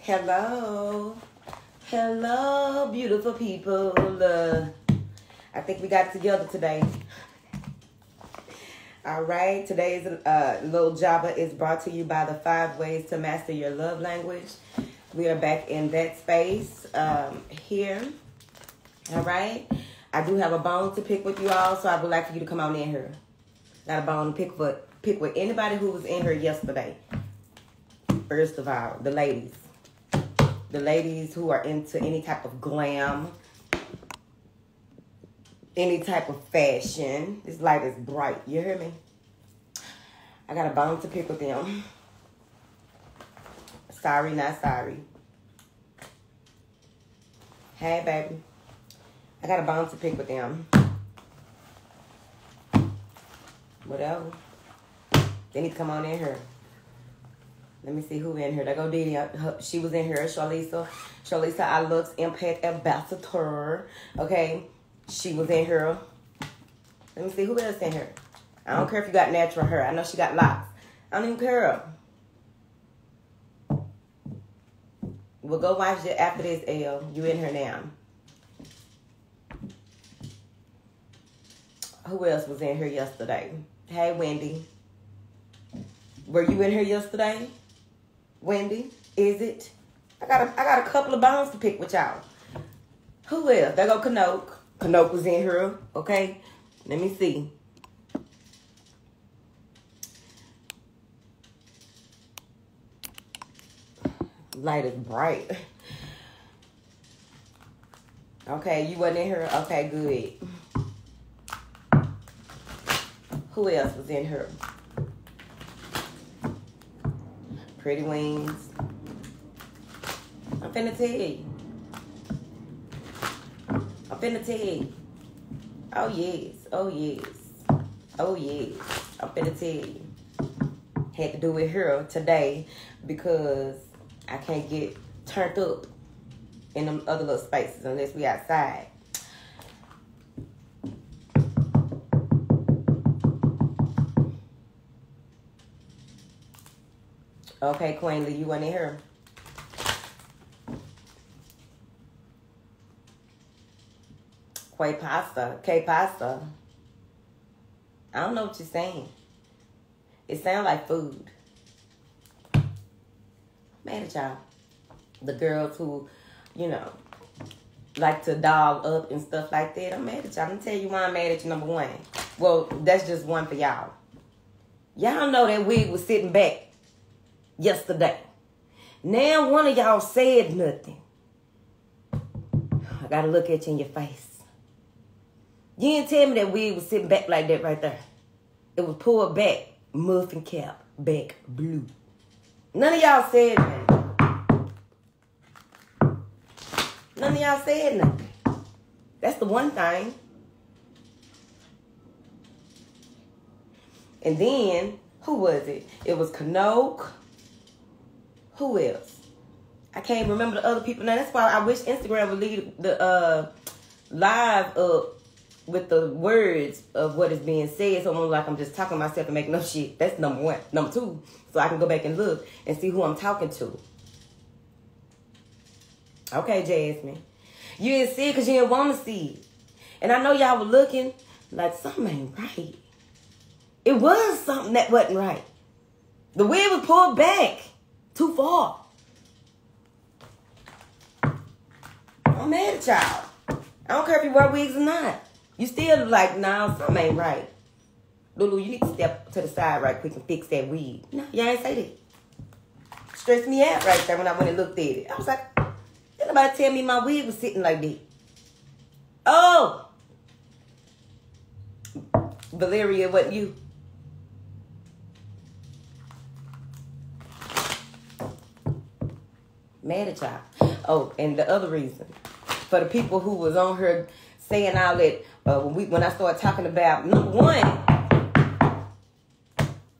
Hello. Hello, beautiful people. I think we got it together today. All right. Today's Lil Java is brought to you by the 5 Ways to Master Your Love Language. We are back in that space here. All right. I do have a bone to pick with you all, so I would like for you to come on in here. Got a bone to pick with anybody who was in here yesterday. First of all, the ladies. The ladies who are into any type of glam, any type of fashion. This light is bright. You hear me? I got a bone to pick with them. Sorry, not sorry. Hey, baby. I got a bone to pick with them. Whatever. They need to come on in here. Let me see who in here. There go Didi. She was in here. Charlisa. Charlisa, I Looks Impact Ambassador. Okay. She was in here. Let me see who else in here. I don't care if you got natural hair. I know she got locks. I don't even care. We'll go watch it after this, L. You in here now. Who else was in here yesterday? Hey, Wendy. Were you in here yesterday? Wendy, is it? I got a couple of bones to pick with y'all. Who else? There go Kanoke. Kanoke was in here. Okay. Let me see. Light is bright. Okay, you wasn't in here? Okay, good. Who else was in here? Pretty Wings. I'm finna tell you. Oh, yes. Oh, yes. Oh, yes. I'm finna tell you. Had to do it here today because I can't get turned up in them other little spaces unless we outside. Okay, Queen Lee, you want to hear? K-pasta. I don't know what you're saying. It sounds like food. I'm mad at y'all. The girls who, you know, like to doll up and stuff like that. I'm mad at y'all. I'm going to tell you why I'm mad at you, number one. Well, that's just one for y'all. Y'all know that wig was sitting back yesterday. Now one of y'all said nothing. I gotta look at you in your face. You didn't tell me that wig was sitting back like that right there. It was pulled back, muffin cap, back blue. None of y'all said nothing. None of y'all said nothing. That's the one thing. And then, who was it? It was Kanoke. Who else? I can't remember the other people. Now, that's why I wish Instagram would leave the live up with the words of what is being said. So I'm like I'm just talking to myself and making up shit. That's number one. Number two, so I can go back and look and see who I'm talking to. Okay, Jasmine. You didn't see it because you didn't want to see it. And I know y'all were looking like something ain't right. It was something that wasn't right. The wig was pulled back. Too far. I'm mad at y'all. I don't care if you wear wigs or not. You still like, nah, something ain't right. Lulu, you need to step to the side right quick and fix that wig. No, y'all ain't say that. Stressed me out right there when I went and looked at it. I was like, didn't nobody tell me my wig was sitting like that. Oh! Valeria, wasn't you? Mad at y'all. Oh, and the other reason, for the people who was on her saying all that, when I started talking about number one,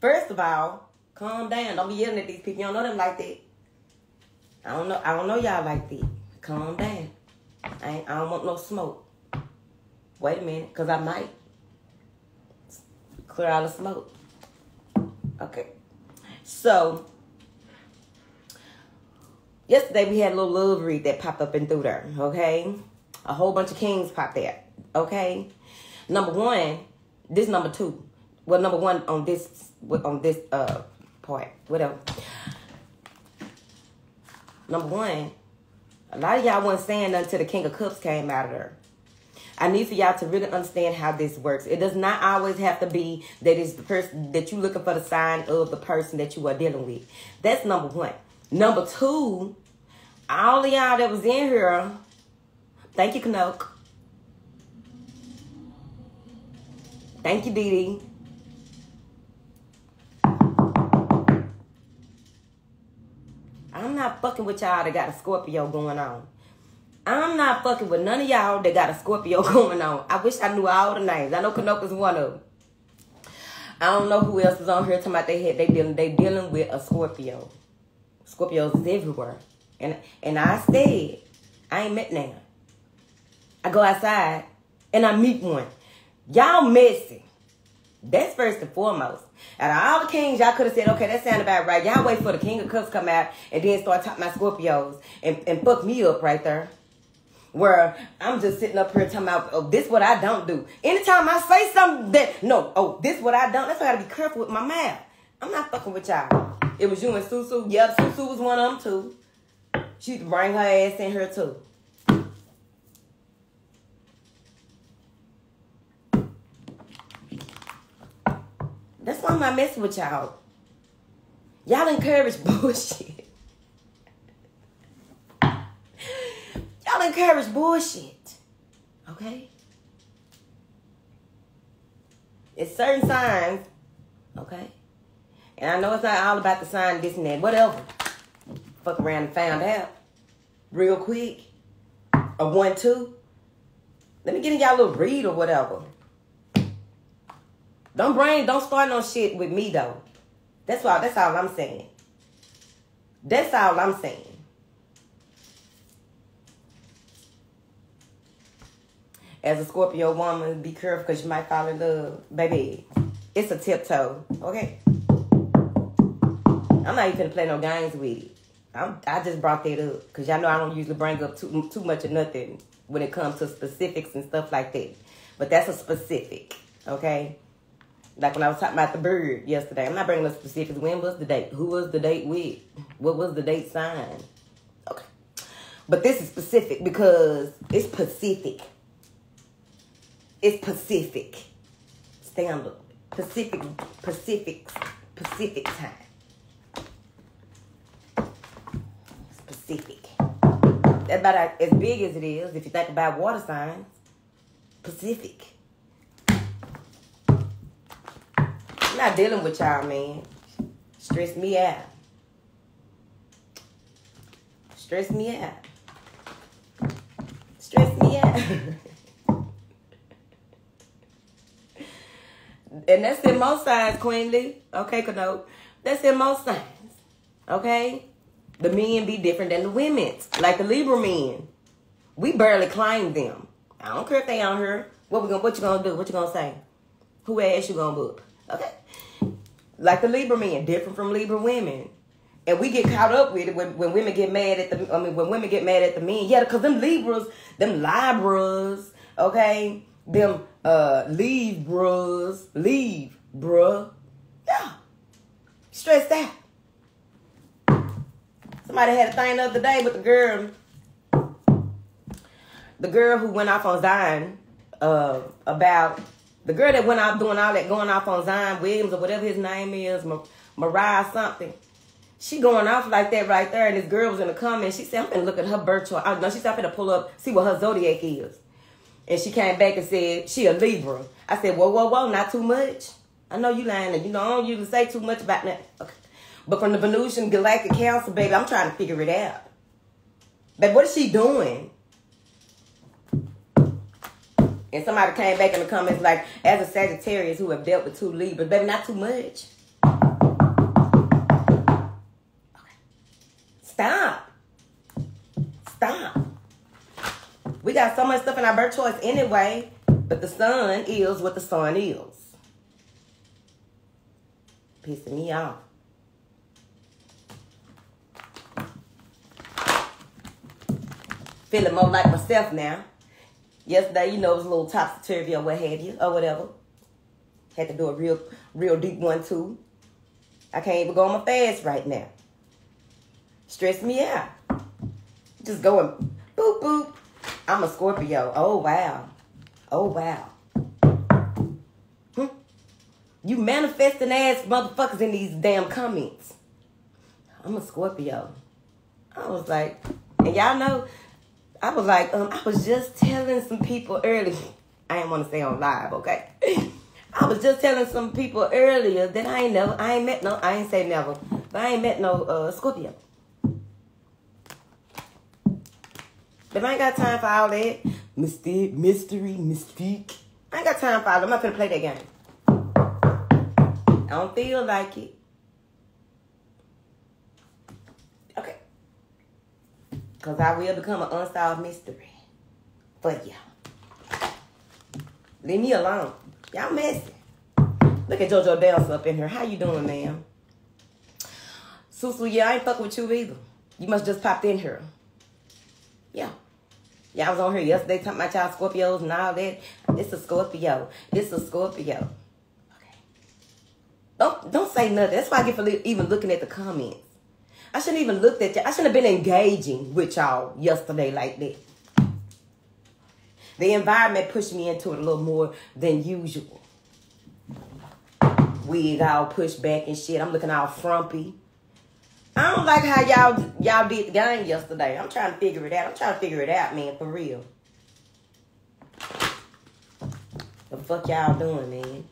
first of all, calm down. Don't be yelling at these people. You don't know them like that. I don't know y'all like that. Calm down. I don't want no smoke. Wait a minute, because I might clear out the smoke. Okay. So, Yesterday we had a little love read that popped up and through there, okay? A whole bunch of kings popped out, okay? Number one, this number two. Well, number one on this part, whatever. Number one, a lot of y'all wasn't saying nothing till the King of Cups came out of there. I need for y'all to really understand how this works. It does not always have to be that it's the person that you're looking for the sign of the person that you are dealing with. That's number one. Number two, all of y'all that was in here, thank you, Knoke. Thank you, Dee Dee. I'm not fucking with y'all that got a Scorpio going on. I'm not fucking with none of y'all that got a Scorpio going on. I wish I knew all the names. I know Knoke is one of them. I don't know who else is on here talking about they dealing with a Scorpio. Scorpios is everywhere. And I said, I ain't met none. I go outside and I meet one. Y'all messy. That's first and foremost. Out of all the kings, y'all could have said, okay, that sounded about right. Y'all wait for the King of Cups come out and then start talking about Scorpios and fuck me up right there. Where I'm just sitting up here talking about, oh, this what I don't do. Anytime I say something that, no, oh, this what I don't, that's why I gotta be careful with my mouth. I'm not fucking with y'all. It was you and Susu. Yep, Susu was one of them too. She used to bring her ass in here too. That's why I'm not messing with y'all. Y'all encourage bullshit. Y'all encourage bullshit. Okay? It's certain signs. Okay? And I know it's not all about the sign, this and that. Whatever. Fuck around and found out. Real quick. A 1, 2. Let me get in y'all a little read or whatever. Don't start no shit with me though. That's all I'm saying. That's all I'm saying. As a Scorpio woman, be careful because you might fall in love. Baby, it's a tiptoe, okay? I'm not even gonna play no games with it. I just brought that up because y'all know I don't usually bring up too much of nothing when it comes to specifics and stuff like that. But that's a specific, okay? Like when I was talking about the bird yesterday. I'm not bringing up specifics. When was the date? Who was the date with? What was the date signed? Okay. But this is specific because it's Pacific. It's Pacific. Stand up. Pacific time. It's Pacific. That's about as big as it is if you think about water signs. Pacific. I'm not dealing with y'all, man. Stress me out. Stress me out. Stress me out. And that's in most signs, Queen Lee. Okay, Knoke. That's in most signs. Okay? The men be different than the women's. Like the Libra men. We barely claim them. I don't care if they on here. What you gonna do? What you gonna say? Who ass you gonna book? Okay? Like the Libra men, different from Libra women. And we get caught up with it when women get mad at when women get mad at the men. Yeah, because them Libras, okay? Them Libras, yeah. Stressed out. Somebody had a thing the other day with the girl who went off on Zion about the girl that went out doing all that, going off on Zion Williams or whatever his name is, Mariah something. She going off like that right there, and this girl was in the comments. She said, I'm going to look at her birth chart. No, she said, I'm going to pull up, see what her zodiac is. And she came back and said, she a Libra. I said, whoa, not too much. I know you lying, and you know, I don't usually say too much about that. Okay. But from the Venusian Galactic Council, baby, I'm trying to figure it out. But what is she doing? And somebody came back in the comments like, as a Sagittarius who have dealt with 2 Libras, baby, not too much. Okay. Stop. We got so much stuff in our birth charts anyway, but the sun is what the sun is. Pissing me off. Feeling more like myself now. Yesterday, you know, it was a little topsy-turvy or what have you, or whatever. Had to do a real deep one, too. I can't even go on my fast right now. Stress me out. Just going boop, boop. I'm a Scorpio. Oh, wow. Oh, wow. You manifesting ass motherfuckers in these damn comments. I'm a Scorpio. I was like, and y'all know, I was like, I was just telling some people earlier. I didn't want to say on live, okay? I was just telling some people earlier that I ain't say never, but I ain't met no Scorpio. But I ain't got time for all that. Mystery, mystique. I ain't got time for all that. I'm not finna play that game. I don't feel like it. Okay. Because I will become an unsolved mystery for y'all. Leave me alone. Y'all messy. Look at JoJo Dance up in here. How you doing, ma'am? Susu, yeah, I ain't fucking with you either. You must just popped in here. Yeah. Y'all was on here yesterday talking about y'all Scorpios and all that. It's a Scorpio. It's a Scorpio. Don't say nothing. That's why I get for even looking at the comments. I shouldn't even looked at y'all. I shouldn't have been engaging with y'all yesterday like that. The environment pushed me into it a little more than usual. Wig all pushed back and shit. I'm looking all frumpy. I don't like how y'all did the game yesterday. I'm trying to figure it out. Man, for real. The fuck y'all doing, man?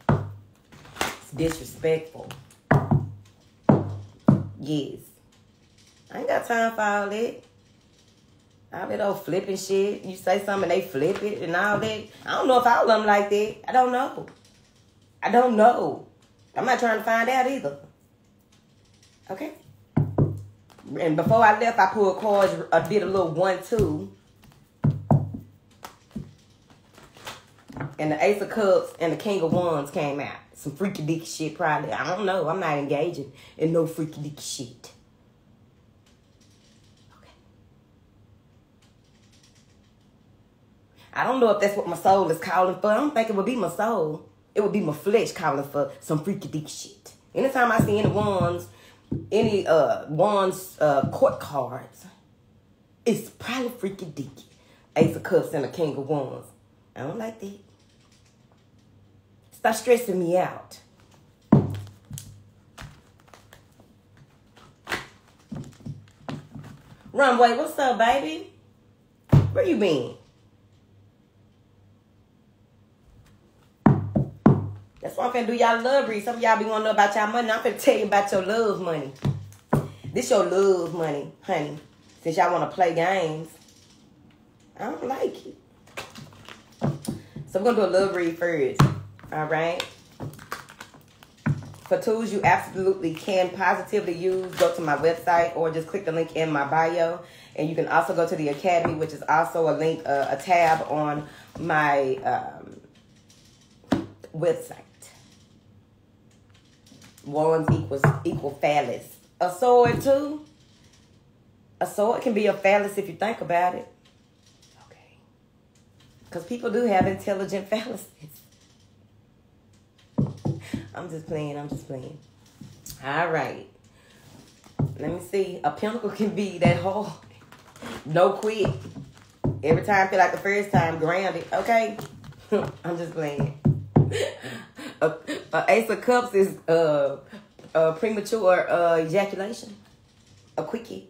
Disrespectful. Yes. I ain't got time for all that. All that old flipping shit. You say something and they flip it and all that. I don't know if all of them like that. I don't know. I'm not trying to find out either. Okay? And before I left, I pulled cards, did a little 1-2. And the Ace of Cups and the King of Wands came out. Some freaky dicky shit probably. I don't know. I'm not engaging in no freaky dicky shit. Okay. I don't know if that's what my soul is calling for. I don't think it would be my soul. It would be my flesh calling for some freaky dicky shit. Anytime I see any wands court cards, it's probably freaky dicky. Ace of Cups and the King of Wands. I don't like that. Stop stressing me out. Runway, what's up, baby? Where you been? That's why I'm finna do y'all love read. Some of y'all be wanting to know about y'all money. I'm finna tell you about your love money. This your love money, honey. Since y'all want to play games. I don't like it. So we're going to do a love read first. All right. For tools you absolutely can positively use, go to my website or just click the link in my bio. And you can also go to the Academy, which is also a link, a tab on my website. Wands equal phallus. A sword too. A sword can be a phallus if you think about it. Okay. Because people do have intelligent phalluses. I'm just playing. All right. Let me see. A pentacle can be that hard. No quit. Every time feel like the first time, grounded. Okay? I'm just playing. A Ace of Cups is premature ejaculation. A quickie.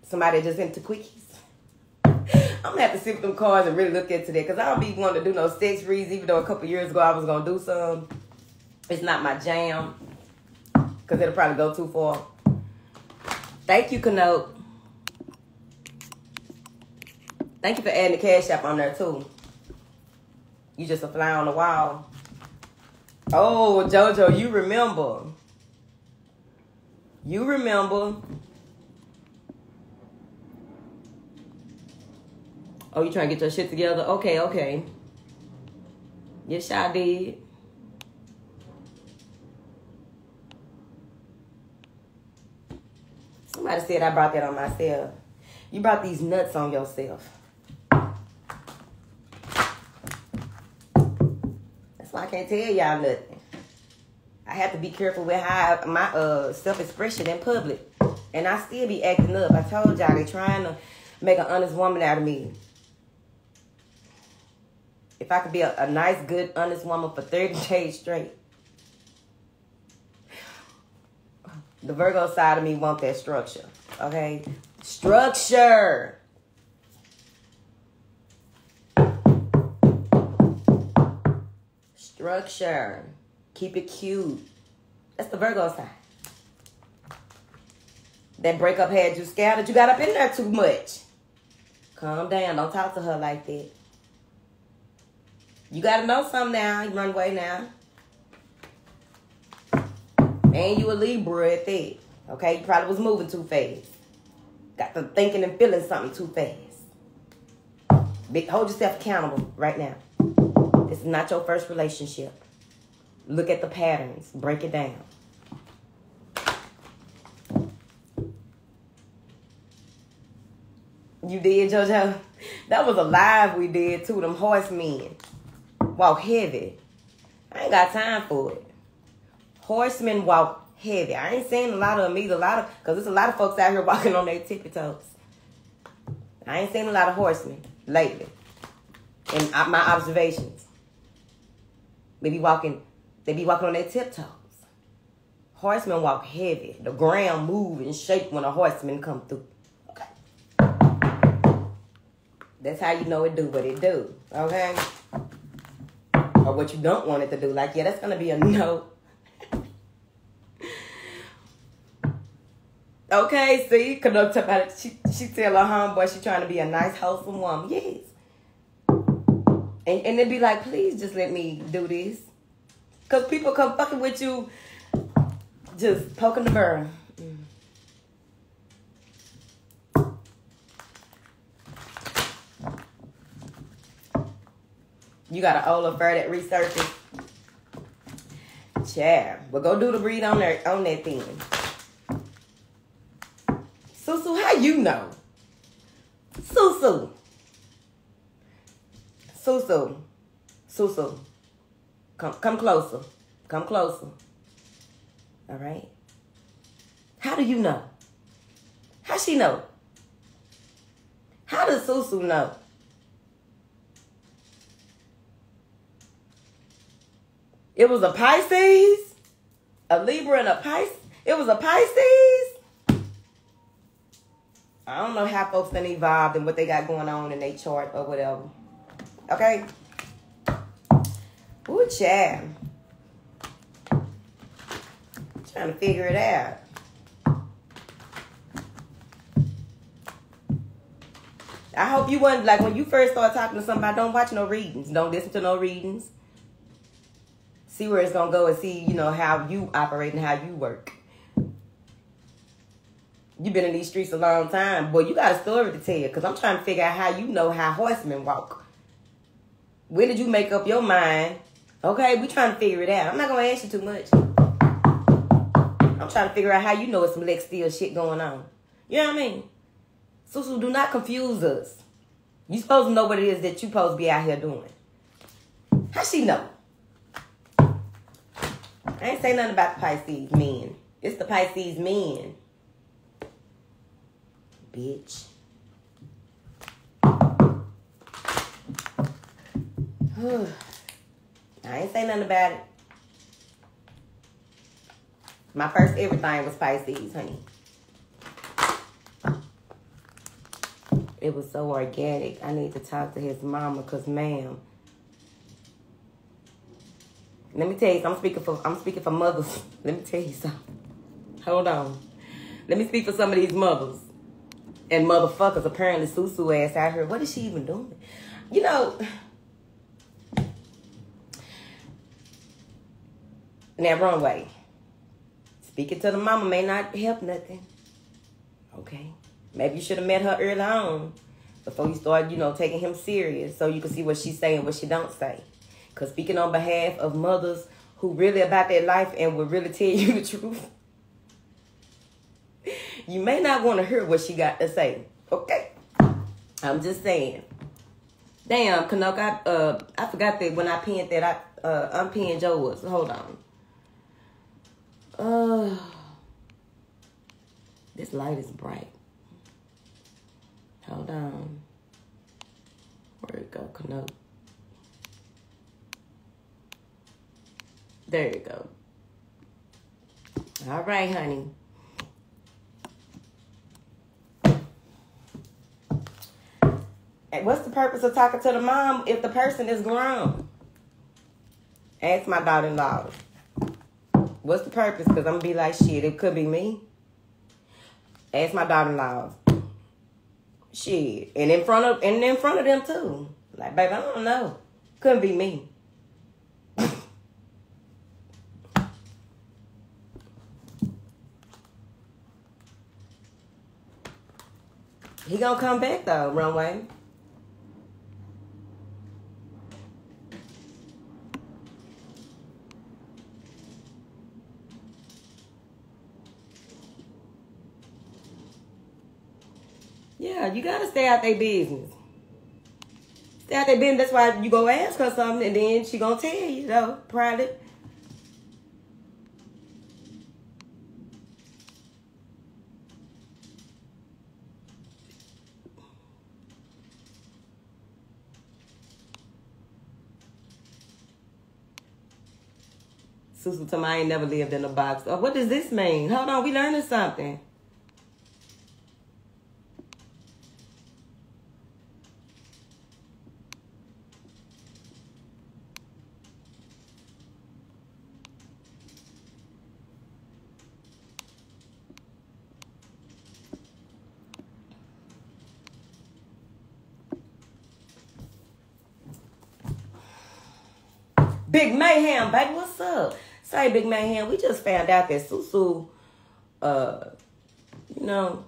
Somebody just into quickies. I'm going to have to sit with them cards and really look into that. Because I don't be wanting to do no sex reads. Even though a couple years ago I was going to do some. It's not my jam. Because it'll probably go too far. Thank you, Kanote. Thank you for adding the CashApp on there, too. You just a fly on the wall. Oh, JoJo, you remember. Oh, you trying to get your shit together? Okay. Yes, I did. Somebody said I brought that on myself. You brought these nuts on yourself. I can't tell y'all nothing. I have to be careful with how my self-expression in public. And I still be acting up. I told y'all they trying to make an honest woman out of me. If I could be a nice, good, honest woman for 30 days straight. The Virgo side of me want that structure. Okay? Structure. Structure. Keep it cute. That's the Virgo side. That breakup had you scattered. You got up in there too much. Calm down. Don't talk to her like that. You got to know something now. You run away now. And you a Libra at that. Okay? You probably was moving too fast. Got to thinking and feeling something too fast. Hold yourself accountable right now. This is not your first relationship. Look at the patterns. Break it down. You did, JoJo? That was a live we did, too. Them horsemen. Walk heavy. I ain't got time for it. Horsemen walk heavy. I ain't seen a lot of them either. Because there's a lot of folks out here walking on their tippy toes. I ain't seen a lot of horsemen lately. In my observations. They be walking on their tiptoes. Horsemen walk heavy. The ground move and shake when a horseman come through. Okay. That's how you know it do what it do. Okay? Or what you don't want it to do. Like, yeah, that's going to be a no. Okay, see? Conduct about it. She tell her homeboy she trying to be a nice, wholesome woman. Yes. And they be like, please just let me do this. Because people come fucking with you just poking the bear. You got an old affair that resurfaced. Child. Well, go do the read on that thing. Susu, how you know? Susu. Come closer. Come closer. All right? How do you know? How she know? How does Susu know? It was a Pisces? A Libra and a Pisces? It was a Pisces? I don't know how folks done evolved and what they got going on in their chart or whatever. Okay? Ooh, child. Trying to figure it out. I hope you wasn't, like, when you first start talking to somebody, don't watch no readings. Don't listen to no readings. See where it's going to go and see, you know, how you operate and how you work. You've been in these streets a long time. Boy, you got a story to tell. Because I'm trying to figure out how you know how horsemen walk. When did you make up your mind? Okay, we trying to figure it out. I'm not going to ask you too much. I'm trying to figure out how you know it's some Lex Steel shit going on. You know what I mean? Susu, do not confuse us. You supposed to know what it is that you supposed to be out here doing. How she know? I ain't say nothing about the Pisces men. It's the Pisces men. Bitch. I ain't say nothing about it. My first everything was Pisces, honey. It was so organic. I need to talk to his mama, cause ma'am. Let me tell you, I'm speaking for mothers. Let me tell you something. Hold on. Let me speak for some of these mothers. And motherfuckers, apparently Susu ass out here. What is she even doing? You know. Now, wrong way. Speaking to the mama may not help nothing. Okay. Maybe you should have met her early on. Before you start, you know, taking him serious. So you can see what she's saying, what she don't say. Because speaking on behalf of mothers who really about their life and will really tell you the truth. You may not want to hear what she got to say. Okay? I'm just saying. Damn, Kanok, I forgot that when I pinned that, unpin yours. Hold on. This light is bright. Hold on. Where it go? Connote. There you go. All right, honey. And what's the purpose of talking to the mom if the person is grown? Ask my daughter-in-law. What's the purpose? Because I'm going to be like, shit, it could be me. Ask my daughter-in-law. Shit. And in front of them, too. Like, baby, I don't know. Couldn't be me. He gonna come back, though, Runway. Yeah, you gotta stay out their business. Stay out their business. That's why you go ask her something, and then she gonna tell you, though, private. Susu told me I ain't never lived in a box. Oh, what does this mean? Hold on, we learning something. Big Mayhem, baby, what's up? Say, Big Mayhem, we just found out that Susu, you know,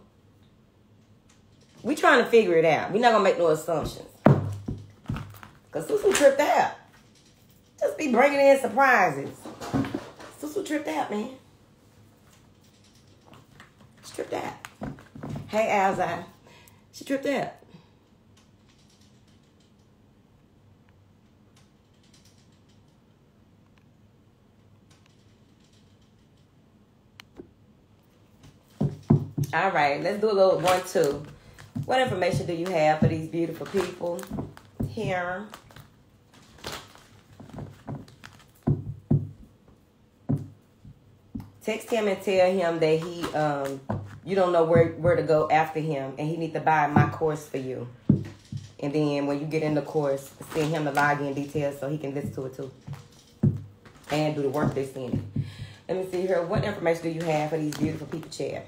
we trying to figure it out. We're not going to make no assumptions. Because Susu tripped out. Just be bringing in surprises. Susu tripped out, man. She tripped out. Hey, Alzai. She tripped out. All right, let's do a little 1-2. What information do you have for these beautiful people here? Text him and tell him that he, you don't know where to go after him, and he need to buy my course for you. And then when you get in the course, send him the login details so he can listen to it too, and do the work that's in it. Let me see here. What information do you have for these beautiful people, Chad?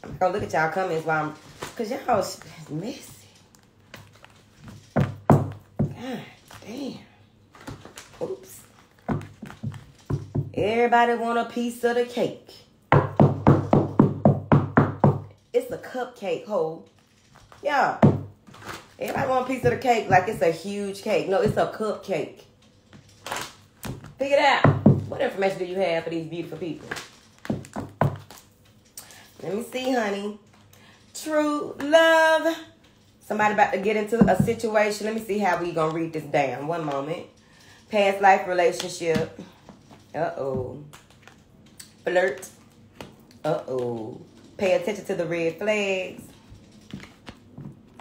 I'm gonna look at y'all comments while I'm, cause y'all is messy. God damn. Oops. Everybody want a piece of the cake. It's a cupcake, ho. Yeah. Everybody want a piece of the cake like it's a huge cake. No, it's a cupcake. Figure it out. What information do you have for these beautiful people? Let me see, honey. True love. Somebody about to get into a situation. Let me see how we gonna read this down. One moment. Past life relationship. Uh-oh. Flirt. Uh-oh. Pay attention to the red flags.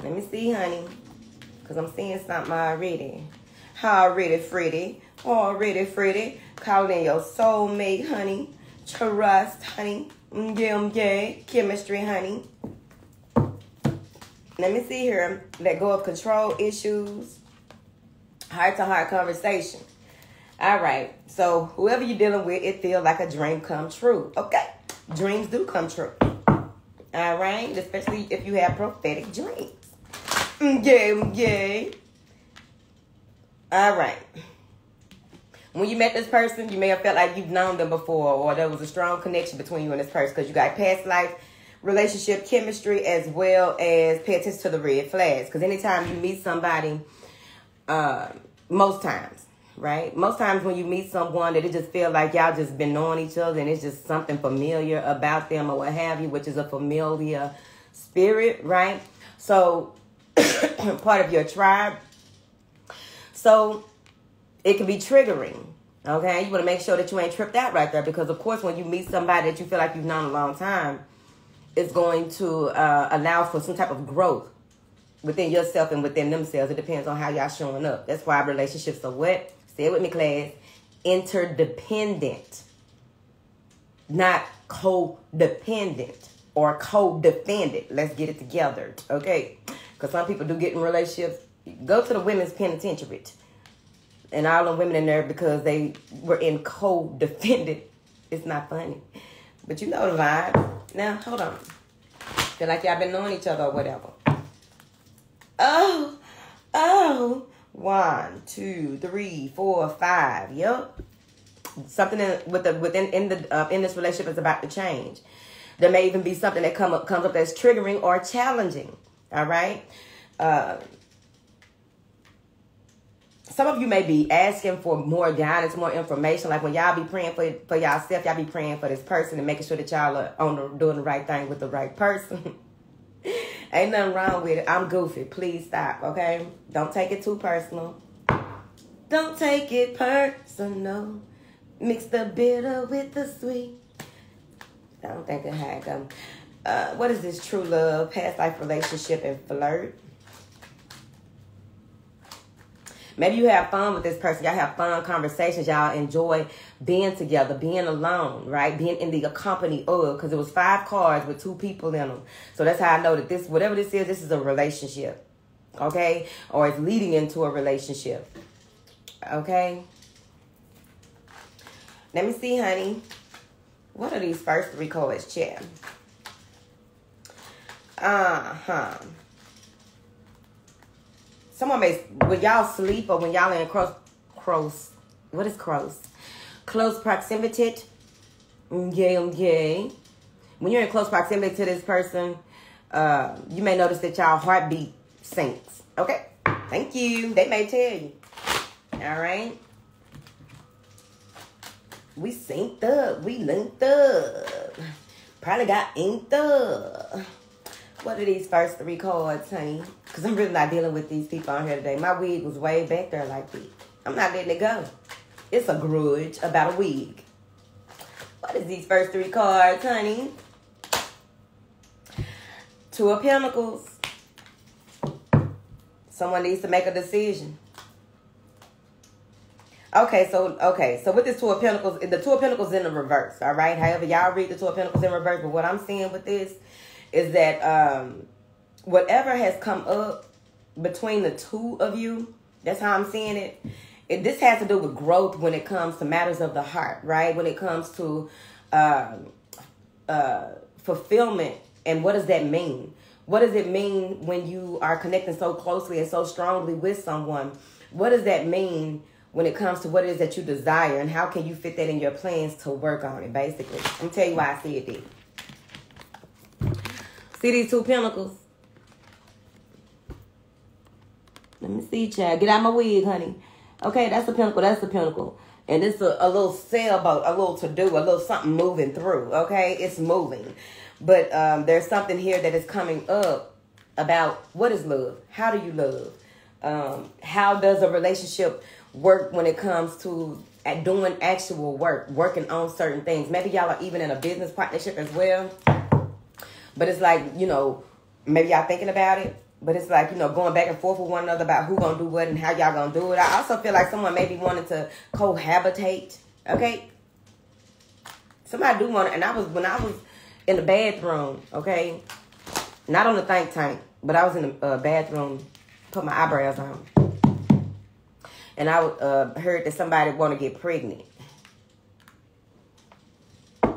Let me see, honey. Because I'm seeing something already. Already, Freddie. Already, Freddie. Calling your soulmate, honey. Trust, honey. Yeah. Chemistry, honey. Let me see here. Let go of control issues. Heart-to-heart conversation. All right. So whoever you're dealing with, it feels like a dream come true. Okay. Dreams do come true. All right. Especially if you have prophetic dreams. Yeah. All right. When you met this person, you may have felt like you've known them before, or there was a strong connection between you and this person because you got past life relationship chemistry, as well as pay attention to the red flags. Because anytime you meet somebody, most times, right? Most times when you meet someone that it just feel like y'all just been knowing each other and it's just something familiar about them or what have you, which is a familiar spirit, right? So part of your tribe. So it can be triggering. Okay, you want to make sure that you ain't tripped out right there, because of course when you meet somebody that you feel like you've known a long time, it's going to allow for some type of growth within yourself and within themselves. It depends on how y'all showing up. That's why relationships are what? Say it with me, class. Interdependent, not codependent or co-defendant. Let's get it together, okay? Because some people do get in relationships. Go to the women's penitentiary. And all the women in there, because they were in co-defendant. It's not funny. But you know the vibe. Now, hold on. Feel like y'all been knowing each other or whatever. Oh. 1, 2, 3, 4, 5. Yep. Something in this relationship is about to change. There may even be something that comes up that's triggering or challenging. All right. Some of you may be asking for more guidance, more information. Like when y'all be praying for y'allself, y'all be praying for this person and making sure that y'all are doing the right thing with the right person. Ain't nothing wrong with it. I'm goofy. Please stop, okay? Don't take it too personal. Don't take it personal. Mix the bitter with the sweet. I don't think it had them. What is this? True love, past life relationship, and flirt. Maybe you have fun with this person. Y'all have fun conversations. Y'all enjoy being together, being alone, right? Being in the company of, because it was 5 cards with 2 people in them. So that's how I know that this, whatever this is a relationship, okay? Or it's leading into a relationship, okay? Let me see, honey. What are these first 3 cards, chat? Someone may, when y'all sleep or when y'all in close proximity. Okay. When you're in close proximity to this person, you may notice that y'all heartbeat sinks. Okay. Thank you. They may tell you. All right. We synced up. We linked up. Probably got inked up. What are these first 3 cards, honey? Because I'm really not dealing with these people on here today. My wig was way back there like this. I'm not letting it go. It's a grudge about a wig. What is these first 3 cards, honey? 2 of Pentacles. Someone needs to make a decision. Okay, so with this 2 of Pentacles, the 2 of Pentacles in the reverse, all right? However, y'all read the 2 of Pentacles in reverse, but what I'm seeing with this is that whatever has come up between the 2 of you, that's how I'm seeing it. This has to do with growth when it comes to matters of the heart, right? When it comes to fulfillment. And what does that mean? What does it mean when you are connecting so closely and so strongly with someone? What does that mean when it comes to what it is that you desire? And how can you fit that in your plans to work on it, basically? Let me tell you why I see it there. See these 2 Pentacles? Let me see, child. Get out my wig, honey. Okay, that's the Pentacle. That's the Pentacle. And it's a little sailboat, a little to-do, a little something moving through, okay? It's moving. But there's something here that is coming up about what is love? How do you love? How does a relationship work when it comes to doing actual work, working on certain things? Maybe y'all are even in a business partnership as well. But it's like, you know, maybe y'all thinking about it. But it's like, you know, going back and forth with one another about who gonna do what and how y'all gonna do it. I also feel like someone maybe wanted to cohabitate. Okay? Somebody do want to. And when I was in the bathroom, okay? Not on the think tank, but I was in the bathroom, put my eyebrows on. And I heard that somebody want to get pregnant.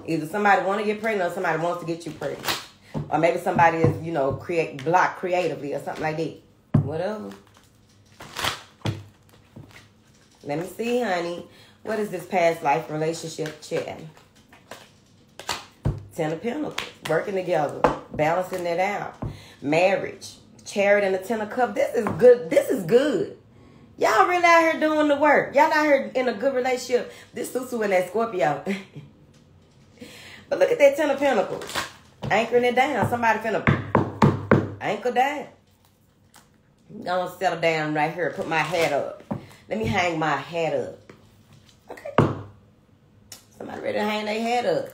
Either somebody want to get pregnant or somebody wants to get you pregnant. Or maybe somebody is, you know, blocked creatively or something like that. Whatever. Let me see, honey. What is this past life relationship chat? 10 of Pentacles. Working together. Balancing it out. Marriage. Chariot and the 10 of Cups. This is good. This is good. Y'all really out here doing the work. Y'all out here in a good relationship. This Susu and that Scorpio. But look at that 10 of Pentacles. Anchoring it down. Somebody finna anchor down. I'm gonna settle down right here. Put my head up. Let me hang my hat up. Okay. Somebody ready to hang their hat up.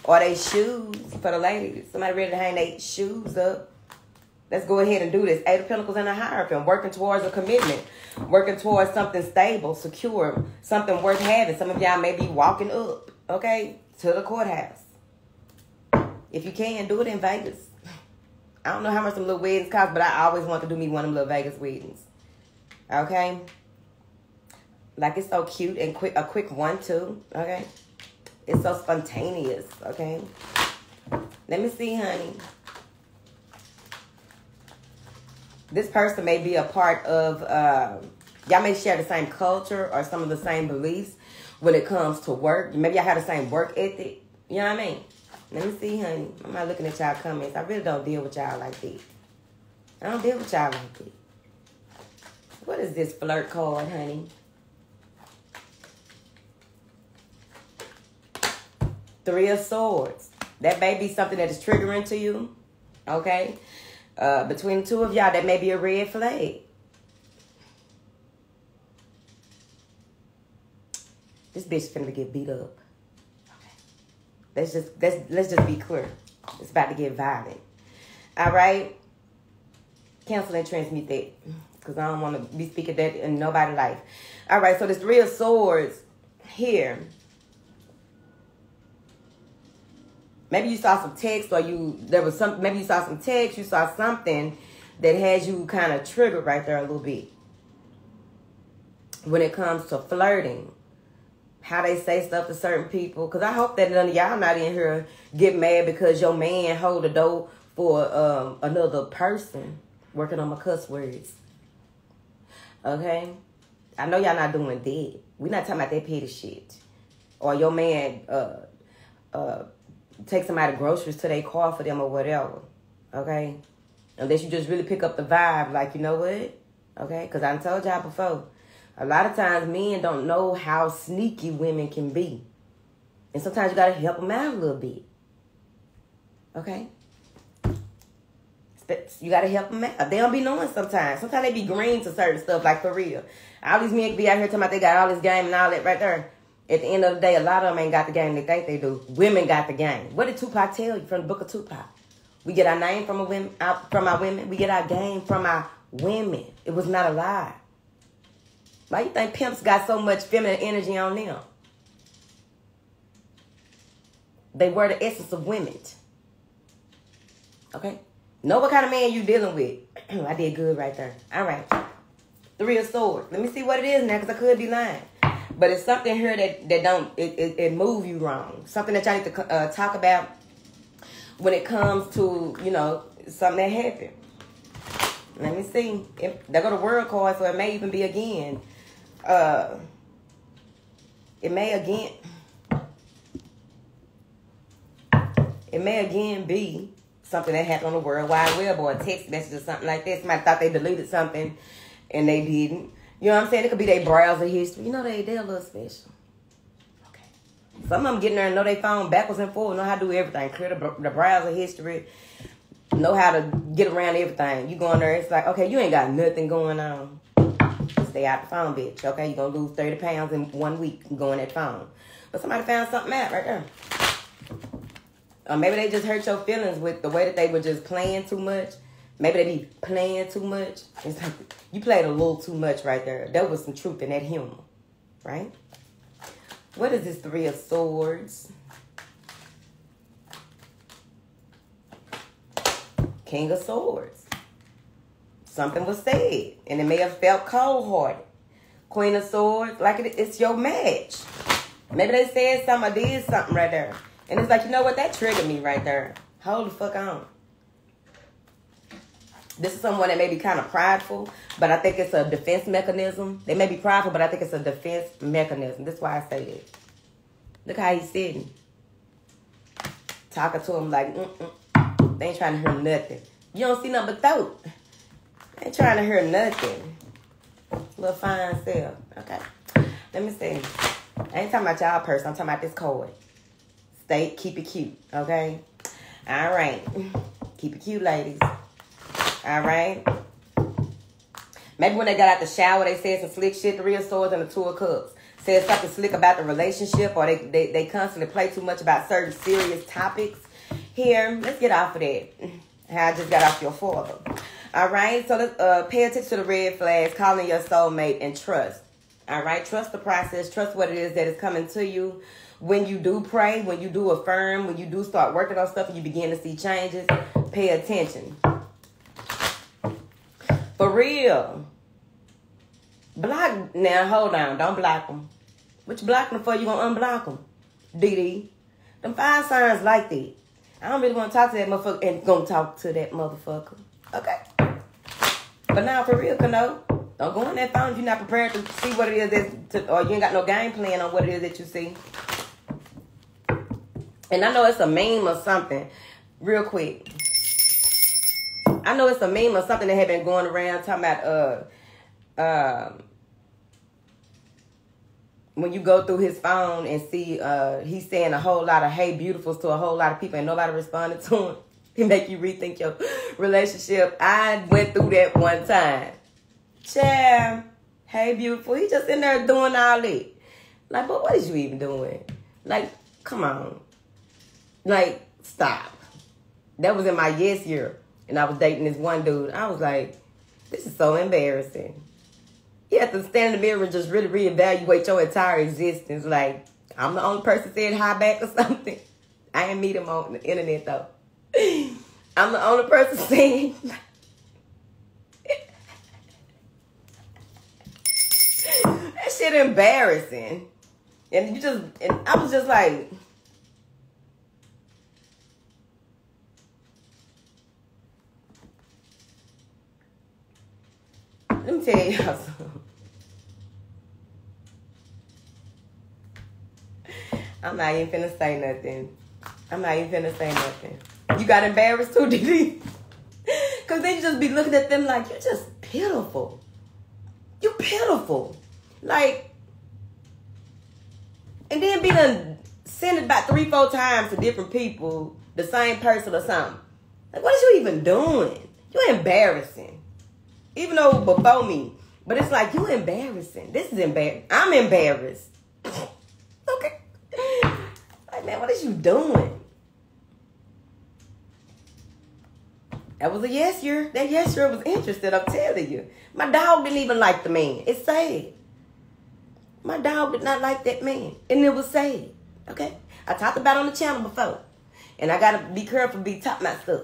Or they shoes for the ladies. Somebody ready to hang their shoes up. Let's go ahead and do this. 8 of Pentacles and a Hierophant. Working towards a commitment. Working towards something stable, secure. Something worth having. Some of y'all may be walking up, okay, to the courthouse. If you can, do it in Vegas. I don't know how much some little weddings cost, but I always want to do me one of them little Vegas weddings. Okay? Like, it's so cute and quick. A quick one, too. Okay? It's so spontaneous. Okay? Let me see, honey. This person may be a part of, y'all may share the same culture or some of the same beliefs when it comes to work. Maybe y'all have the same work ethic. You know what I mean? Let me see, honey. I'm not looking at y'all comments. I really don't deal with y'all like that. I don't deal with y'all like that. What is this flirt card, honey? 3 of Swords. That may be something that is triggering to you. Okay? Between the two of y'all, that may be a red flag. This bitch is finna get beat up. Okay. Let's just be clear. It's about to get violent. All right? Cancel and transmute that. Because I don't want to be speaking that in nobody's life. All right, so this 3 of Swords here. Maybe you saw some text or maybe you saw some text, you saw something that has you kind of triggered right there a little bit. When it comes to flirting, how they say stuff to certain people. Because I hope that none of y'all not in here get mad because your man hold the door for another person. Working on my cuss words. Okay? I know y'all not doing that. We're not talking about that petty shit. Or your man take somebody groceries to their car for them or whatever. Okay? Unless you just really pick up the vibe, like, you know what? Okay? Because I told y'all before, a lot of times men don't know how sneaky women can be. And sometimes you got to help them out a little bit. Okay? You got to help them out. They don't be knowing sometimes. Sometimes they be green to certain stuff, like for real. All these men be out here talking about they got all this game and all that right there. At the end of the day, a lot of them ain't got the game they think they do. Women got the game. What did Tupac tell you from the book of Tupac? We get our name from our women. We get our game from our women. It was not a lie. Why you think pimps got so much feminine energy on them? They were the essence of women. Okay? Know what kind of man you dealing with. I did good right there. All right. 3 of Swords. Let me see what it is now, because I could be lying. But it's something here that don't, it move you wrong. Something that y'all need to talk about when it comes to, you know, something that happened. Let me see. They go to World card, so it may even be again. It may again be something that happened on the World Wide Web or a text message or something like that. Somebody thought they deleted something and they didn't. You know what I'm saying? It could be their browser history. You know, they're a little special. Okay. Some of them getting there and know they phone backwards and forwards, know how to do everything. Clear the browser history, know how to get around everything. You go in there, it's like, okay, you ain't got nothing going on. Stay out the phone, bitch. Okay, you're going to lose 30 pounds in 1 week going that phone. But somebody found something out right there. Or maybe they just hurt your feelings with the way that they were just playing too much. Maybe they be playing too much. It's like, you played a little too much right there. There was some truth in that humor. Right? What is this 3 of Swords? King of Swords. Something was said. And it may have felt cold-hearted. Queen of Swords. Like it's your match. Maybe they said something or did something right there. And it's like, you know what? That triggered me right there. Hold the fuck on. This is someone that may be kind of prideful, but I think it's a defense mechanism. They may be prideful, but I think it's a defense mechanism. That's why I say that. Look how he's sitting. Talking to him like, They ain't trying to hear nothing. You don't see nothing but throat. They ain't trying to hear nothing. Little fine self. Okay. Let me see. I ain't talking about y'all person. I'm talking about this card. Keep it cute, okay? All right. Keep it cute, ladies. All right. Maybe when they got out the shower, they said some slick shit. The Real Swords and the Two of Cups said something slick about the relationship, or they constantly play too much about certain serious topics. Here, let's get off of that. How I just got off your father. All right, so let's pay attention to the red flags, calling your soulmate, and trust. All right, trust the process. Trust what it is that is coming to you. When you do pray, when you do affirm, when you do start working on stuff and you begin to see changes, pay attention. For real. Block. Now, hold on. Don't block them. What you blocking them for? You gonna unblock them. DD. Them 5 signs like that. I don't really want to talk to that motherfucker and gonna talk to that motherfucker. Okay? But now, for real, Kano, don't go on that phone if you're not prepared to see what it is or you ain't got no game plan on what it is that you see. And I know it's a meme or something. Real quick. I know it's a meme or something that had been going around talking about when you go through his phone and see he's saying a whole lot of hey beautifuls to a whole lot of people and nobody responded to him. It make you rethink your relationship. I went through that one time. Child, hey beautiful. He just in there doing all that. Like, but what is you even doing? Like, come on. Like, stop. That was in my yes year. And I was dating this one dude. I was like, this is so embarrassing. You have to stand in the mirror and just really reevaluate your entire existence. Like, I'm the only person saying hi back or something. I ain't meet him on the internet, though. I'm the only person saying... That shit embarrassing. And I was just like... Let me tell y'all something. I'm not even finna say nothing. You got embarrassed too, did you? Because then you just be looking at them like, you're just pitiful. You pitiful. Like, and then be done send it about 3-4 times to different people, the same person or something. Like, what is you even doing? You're embarrassing. Even though before me. But it's like, you embarrassing. This is embarrassing. I'm embarrassed. Okay. Like, man, what is you doing? That was a yes year. That yes year was interested, I'm telling you. My dog didn't even like the man. It's sad. My dog did not like that man. And it was sad. Okay? I talked about it on the channel before. And I got to be careful to be talking about stuff.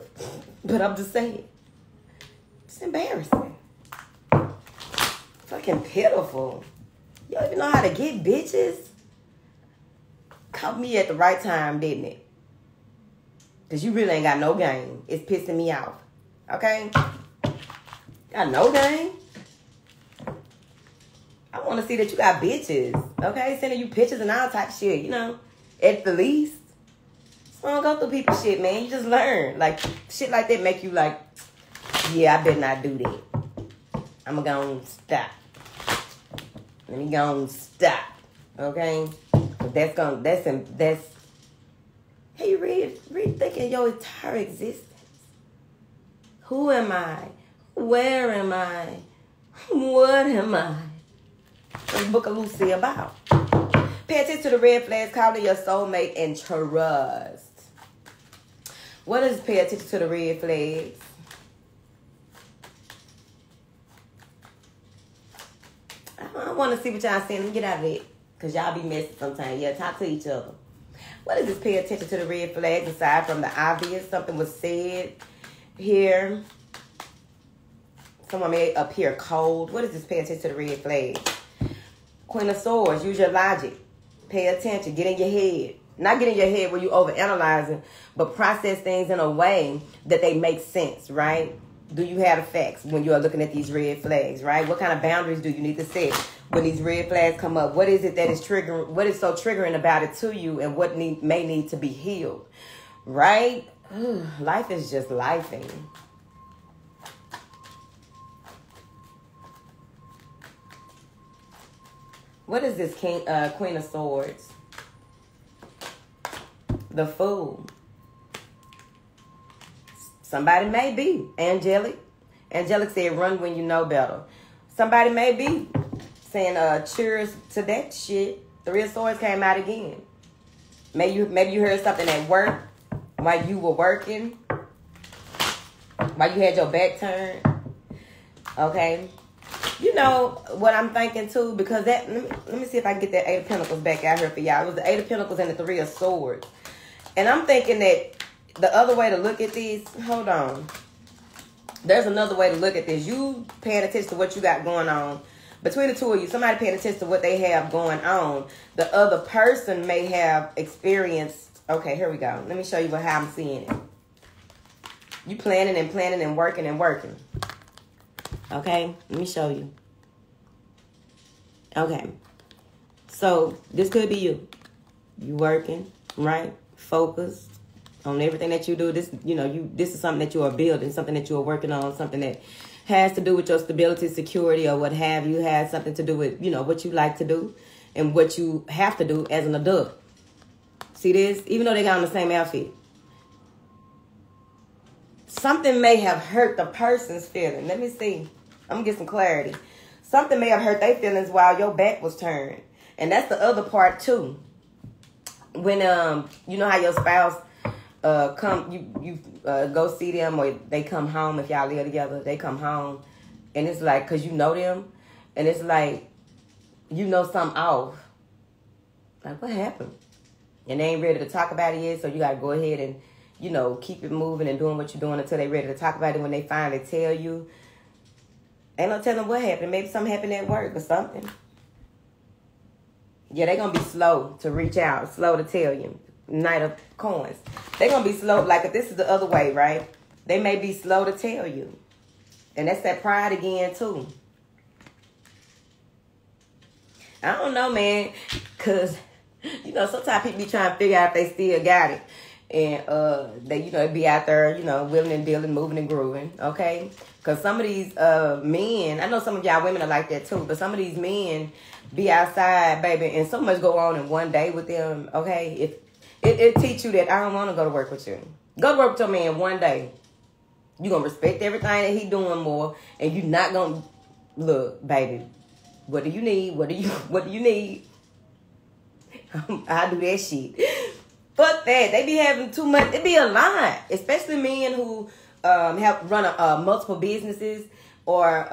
But I'm just saying. It's embarrassing. Fucking pitiful. You don't even know how to get bitches. Caught me at the right time, didn't it? Because you really ain't got no game. It's pissing me off. Okay? Got no game. I want to see that you got bitches. Okay? Sending you pictures and all type of shit, you know? At the least. So don't go through people's shit, man. You just learn. Like, shit like that make you like, yeah, I better not do that. I'm going to stop. Let me go and stop. Okay? But that's, hey, you rethinking your entire existence. Who am I? Where am I? What am I? What's the Book of Lucy about? Pay attention to the red flags, calling your soulmate, and trust. What is pay attention to the red flags? I want to see what y'all saying. Let me get out of it. Because y'all be messy sometimes. Yeah, talk to each other. What is this? Pay attention to the red flags aside from the obvious. Something was said here. Someone may appear cold. What is this? Pay attention to the red flags. Queen of Swords. Use your logic. Pay attention. Get in your head. Not get in your head where you overanalyzing, but process things in a way that they make sense, right? Do you have the facts when you are looking at these red flags, right? What kind of boundaries do you need to set when these red flags come up? What is it that is triggering? What is so triggering about it to you, and what may need to be healed, right? Life is just lifing. What is this Queen of Swords? The Fool. Somebody may be angelic. Angelic said, run when you know better. Somebody may be saying cheers to that shit. Three of Swords came out again. Maybe you heard something at work while you were working, while you had your back turned. Okay. You know what I'm thinking too, because that let me see if I can get that Eight of Pentacles back out here for y'all. It was the Eight of Pentacles and the Three of Swords. And I'm thinking that the other way to look at this, hold on. There's another way to look at this. You paying attention to what you got going on. Between the two of you, somebody paying attention to what they have going on. The other person may have experienced. Okay, here we go. Let me show you how I'm seeing it. You planning and planning and working and working. Okay, let me show you. Okay, so this could be you. You working, right? Focused on everything that you do. This, you know, this is something that you are building, something that you are working on, something that has to do with your stability, security, or what have you. Has something to do with, you know, what you like to do and what you have to do as an adult. See this? Even though they got on the same outfit. Something may have hurt the person's feeling. Let me see. I'm going to get some clarity. Something may have hurt their feelings while your back was turned. And that's the other part too. When, you know how your spouse you go see them, or they come home, if y'all live together, they come home. And it's like, because you know them. And it's like, you know something off. Like, what happened? And they ain't ready to talk about it yet. So you got to go ahead and, you know, keep it moving and doing what you're doing until they're ready to talk about it. When they finally tell you, ain't no telling what happened. Maybe something happened at work or something. Yeah, they're going to be slow to reach out, slow to tell you. Knight of Coins. They're going to be slow. Like, if this is the other way, right? They may be slow to tell you. And that's that pride again, too. I don't know, man. Because, you know, sometimes people be trying to figure out if they still got it. And they, you know, be out there, you know, willing and dealing, moving and grooving, okay? Because some of these men, I know some of y'all women are like that too, but some of these men be outside, baby, and so much go on in one day with them, okay? It teach you that I don't want to go to work with you. Go to work with your man one day. You're going to respect everything that he doing more, and you're not going to, look, baby, what do you need? What do you need? I'll do that shit. Fuck that. They be having too much. It be a lot. Especially men who have run multiple businesses, or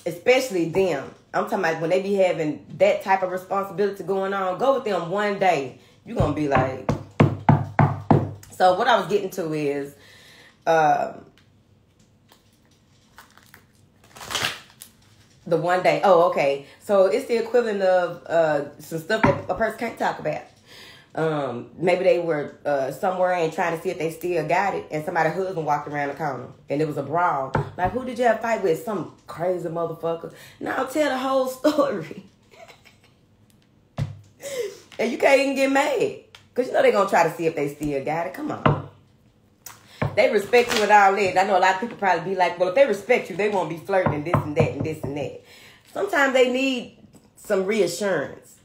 especially them. I'm talking about when they be having that type of responsibility going on. Go with them one day. You're going to be like. So what I was getting to is the one day. Oh, okay. So it's the equivalent of some stuff that a person can't talk about. Maybe they were somewhere and trying to see if they still got it, and somebody's husband walked around the corner and it was a brawl. Like, who did you have a fight with? Some crazy motherfucker. Now tell the whole story. And you can't even get mad, because you know they're going to try to see if they still got it. Come on. They respect you and all that. I know a lot of people probably be like, well, if they respect you, they won't be flirting and this and that and this and that. Sometimes they need some reassurance.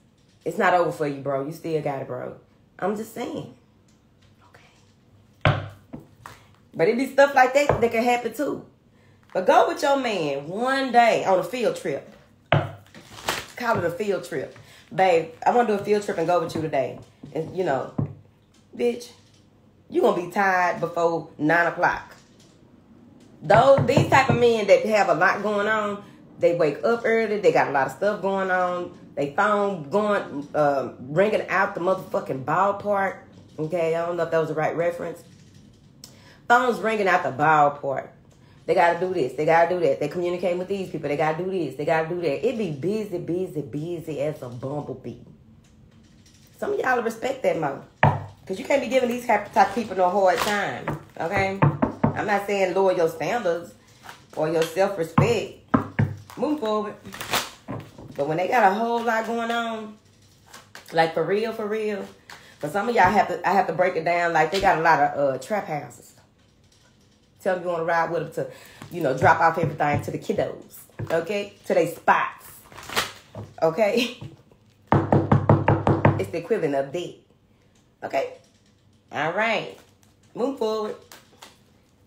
It's not over for you, bro. You still got it, bro. I'm just saying. Okay. But it be stuff like that that can happen too. But go with your man one day on a field trip. Call it a field trip. Babe, I want to do a field trip and go with you today. And, you know, bitch, you going to be tired before 9 o'clock. These type of men that have a lot going on, they wake up early. They got a lot of stuff going on. They phone going, ringing out the motherfucking ballpark. Okay, I don't know if that was the right reference. Phones ringing out the ballpark. They got to do this. They got to do that. They communicate with these people. They got to do this. They got to do that. It be busy, busy, busy as a bumblebee. Some of y'all respect that more. Because you can't be giving these type of people no hard time. Okay? I'm not saying lower your standards or your self-respect. Move forward. But when they got a whole lot going on, like for real, for some of y'all I have to break it down like they got a lot of trap houses. Tell them you want to ride with them to, you know, drop off everything to the kiddos. Okay? To their spots. Okay? It's the equivalent of that. Okay? All right. Move forward.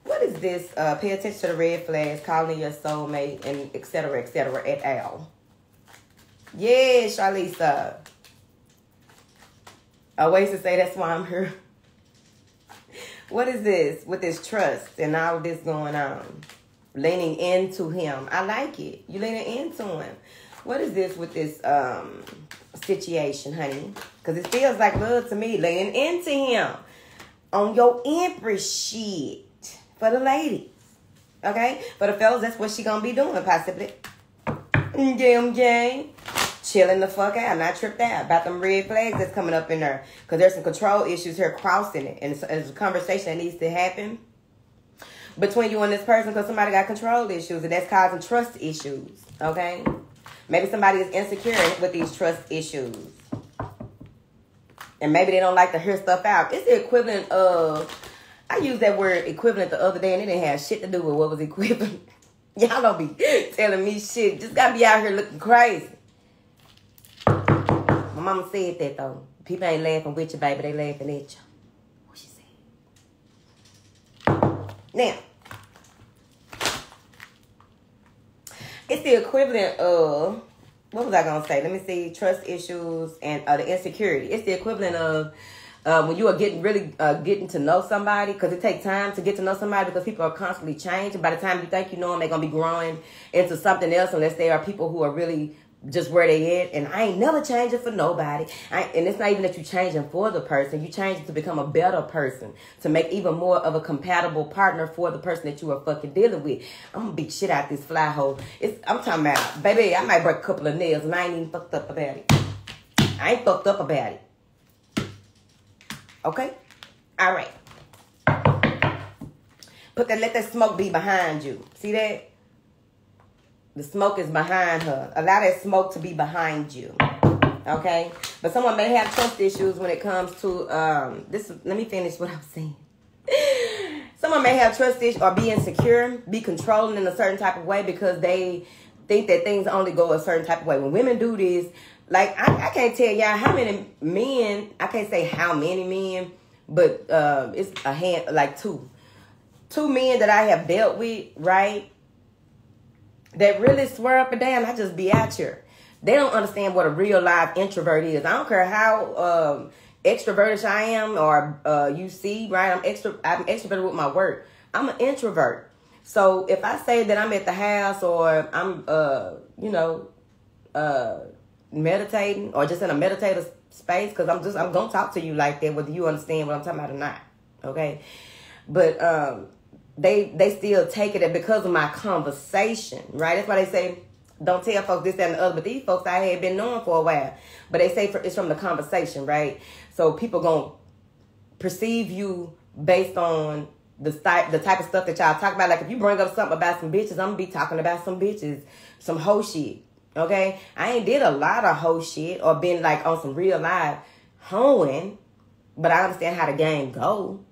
What is this? Pay attention to the red flags, calling your soulmate, and et cetera, et al. Yeah, Charlisa. Always to say that's why I'm here. What is this with this trust and all this going on? Leaning into him. I like it. You leaning into him. What is this with this situation, honey? Because it feels like love to me. Leaning into him. On your Empress shit. For the ladies. Okay? For the fellas, that's what she gonna be doing, possibly. Game. Chilling the fuck out. Not tripped out about them red flags that's coming up in there. Because there's some control issues here crossing it. And it's a conversation that needs to happen between you and this person, because somebody got control issues, and that's causing trust issues. Okay? Maybe somebody is insecure with these trust issues. And maybe they don't like to hear stuff out. It's the equivalent of, I used that word equivalent the other day, and it didn't have shit to do with what was equivalent. Y'all don't be telling me shit. Just gotta be out here looking crazy. My mama said that, though. People ain't laughing with you, baby. They laughing at you. What she said. Now, it's the equivalent of, what was I going to say? Let me see. Trust issues and the insecurity. It's the equivalent of when you are getting to know somebody, because it takes time to get to know somebody because people are constantly changing. By the time you think you know them, they're going to be growing into something else, unless they are people who are really just where they at. And I ain't never changing for nobody. And it's not even that you changing for the person. You changing to become a better person, to make even more of a compatible partner for the person that you are fucking dealing with. I'm gonna beat shit out this fly hole. I'm talking about, baby, I might break a couple of nails and I ain't even fucked up about it. I ain't fucked up about it. Okay? All right. Let that smoke be behind you. See that? The smoke is behind her. Allow that smoke to be behind you. Okay? But someone may have trust issues when it comes to this. Let me finish what I'm saying. Someone may have trust issues or be insecure, be controlling in a certain type of way because they think that things only go a certain type of way. When women do this, like I can't tell y'all how many men, I can't say how many men, but it's a hand, like two men that I have dealt with, right? That really swear up and down, I just be out here. They don't understand what a real live introvert is. I don't care how extroverted I am or you see, right? I'm extroverted with my work. I'm an introvert. So if I say that I'm at the house or I'm, meditating or just in a meditative space, because I'm going to talk to you like that, whether you understand what I'm talking about or not. Okay? But, they still take it because of my conversation, right? That's why they say, don't tell folks this, that, and the other. But these folks I had been knowing for a while. But they say it's from the conversation, right? So people going to perceive you based on the type of stuff that y'all talk about. Like if you bring up something about some bitches, I'm going to be talking about some bitches, some hoe shit, okay? I ain't did a lot of hoe shit or been like on some real live hoeing, but I understand how the game go.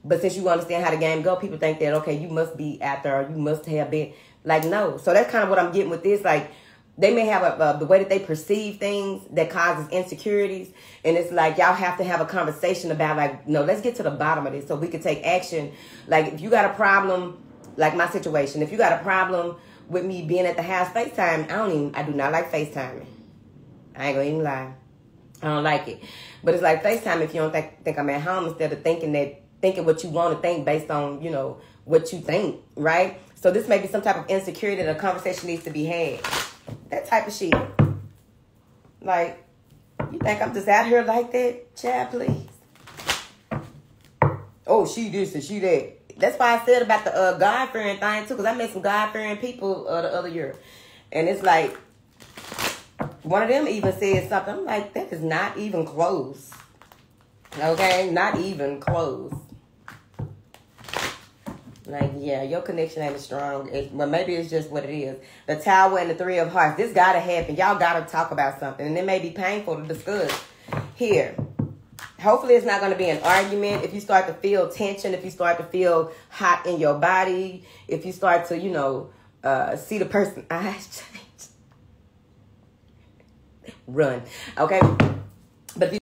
But since you understand how the game go, people think that, okay, you must be out there or you must have been. Like, no. So that's kind of what I'm getting with this. Like, they may have the way that they perceive things that causes insecurities. And it's like, y'all have to have a conversation about, like, no, let's get to the bottom of this so we can take action. Like, if you got a problem, like my situation, if you got a problem with me being at the house FaceTime, I do not like FaceTiming. I ain't gonna even lie. I don't like it. But it's like FaceTime if you don't think I'm at home, instead of thinking what you want to think based on, what you think, right? So this may be some type of insecurity that a conversation needs to be had. That type of shit. Like, you think I'm just out here like that? Child, please. Oh, she this and she that. That's why I said about the God-fearing thing, too, because I met some God-fearing people the other year. And it's like, one of them even said something. I'm like, that is not even close. Okay? Not even close. Like, yeah, your connection ain't as strong. Well, maybe it's just what it is. The Tower and the Three of Hearts. This got to happen. Y'all got to talk about something. And it may be painful to discuss here. Hopefully it's not going to be an argument. If you start to feel tension, if you start to feel hot in your body, if you start to, see the person's eyes change. Run. Okay? But if you